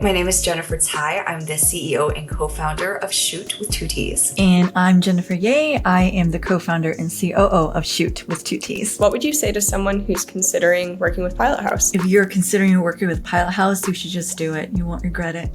My name is Jennifer Tsay. I'm the CEO and co-founder of Shoott with 2 T's. And I'm Jennifer Ye. I am the co-founder and COO of Shoott with 2 T's. What would you say to someone who's considering working with Pilothouse? If you're considering working with Pilothouse, you should just do it. You won't regret it.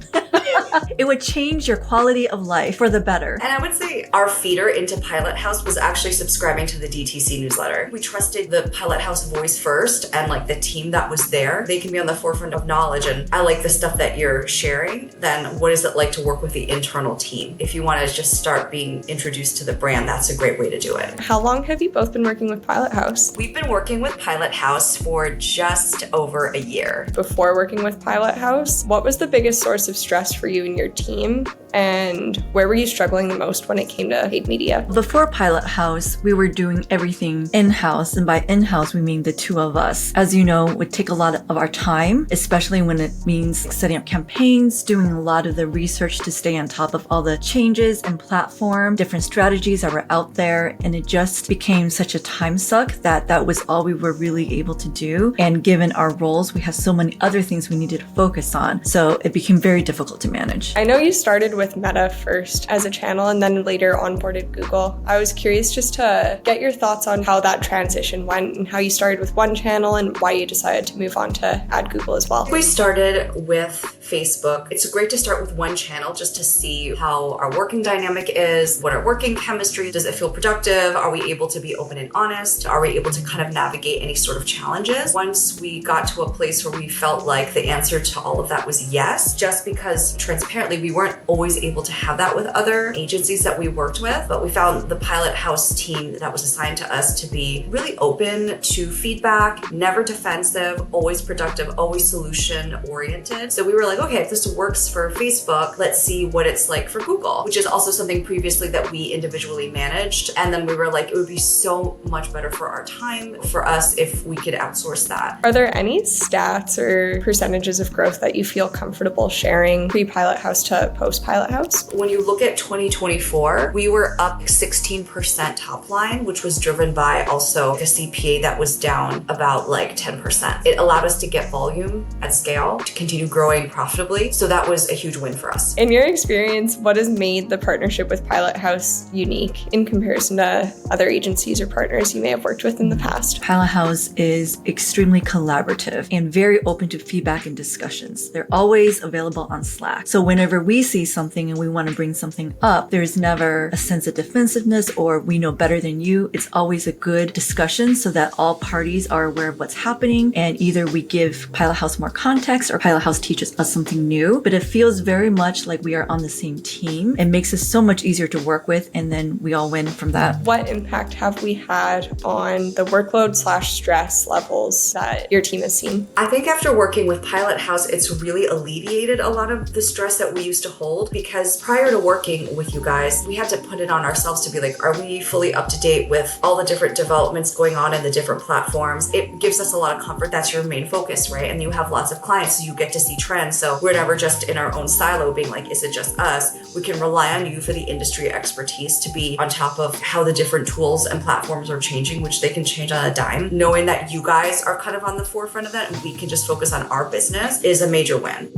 It would change your quality of life for the better. And I would say our feeder into Pilothouse was actually subscribing to the DTC newsletter. We trusted the Pilothouse voice first and like the team that was there. They can be on the forefront of knowledge, and I like the stuff that you're sharing. Then what is it like to work with the internal team? If you want to just start being introduced to the brand, that's a great way to do it. How long have you both been working with Pilothouse? We've been working with Pilothouse for just over a year. Before working with Pilothouse, what was the biggest source of stress for you and your team? And where were you struggling the most when it came to paid media? Before Pilothouse, we were doing everything in-house. And by in-house, we mean the two of us. As you know, it would take a lot of our time, especially when it means setting up campaigns, doing a lot of the research to stay on top of all the changes and platform, different strategies that were out there. And it just became such a time suck that was all we were really able to do. And given our roles, we have so many other things we needed to focus on. So it became very difficult to manage. I know you started with Meta first as a channel and then later onboarded Google. I was curious just to get your thoughts on how that transition went and how you started with one channel and why you decided to move on to add Google as well. We started with Facebook. It's great to start with one channel just to see how our working dynamic is, what our working chemistry, does it feel productive? Are we able to be open and honest? Are we able to kind of navigate any sort of challenges? Once we got to a place where we felt like the answer to all of that was yes, just because transparently we weren't always able to have that with other agencies that we worked with, but we found the Pilothouse team that was assigned to us to be really open to feedback, never defensive, always productive, always solution oriented. So we were like, okay, if this works for Facebook, let's see what it's like for Google, which is also something previously that we individually managed. And then we were like, it would be so much better for our time, for us, if we could outsource that. Are there any stats or percentages of growth that you feel comfortable sharing pre-Pilothouse to post-Pilothouse? When you look at 2024, we were up 16% top line, which was driven by also a CPA that was down about like 10%. It allowed us to get volume at scale to continue growing profitably. So that was a huge win for us. In your experience, what has made the partnership with Pilothouse unique in comparison to other agencies or partners you may have worked with in the past? Pilothouse is extremely collaborative and very open to feedback and discussions. They're always available on Slack. So whenever we see something and we want to bring something up, there's never a sense of defensiveness or we know better than you. It's always a good discussion so that all parties are aware of what's happening, and either we give Pilothouse more context or Pilothouse teaches us something new. But it feels very much like we are on the same team. It makes us so much easier to work with, and then we all win from that. What impact have we had on the workload/stress levels that your team has seen? I think after working with Pilothouse, it's really alleviated a lot of the stress that we used to hold, because prior to working with you guys, we had to put it on ourselves to be like, are we fully up to date with all the different developments going on in the different platforms? It gives us a lot of comfort. That's your main focus, right? And you have lots of clients, so you get to see trends. So we're never just in our own silo being like, is it just us? We can rely on you for the industry expertise to be on top of how the different tools and platforms are changing, which they can change on a dime. Knowing that you guys are kind of on the forefront of that and we can just focus on our business is a major win.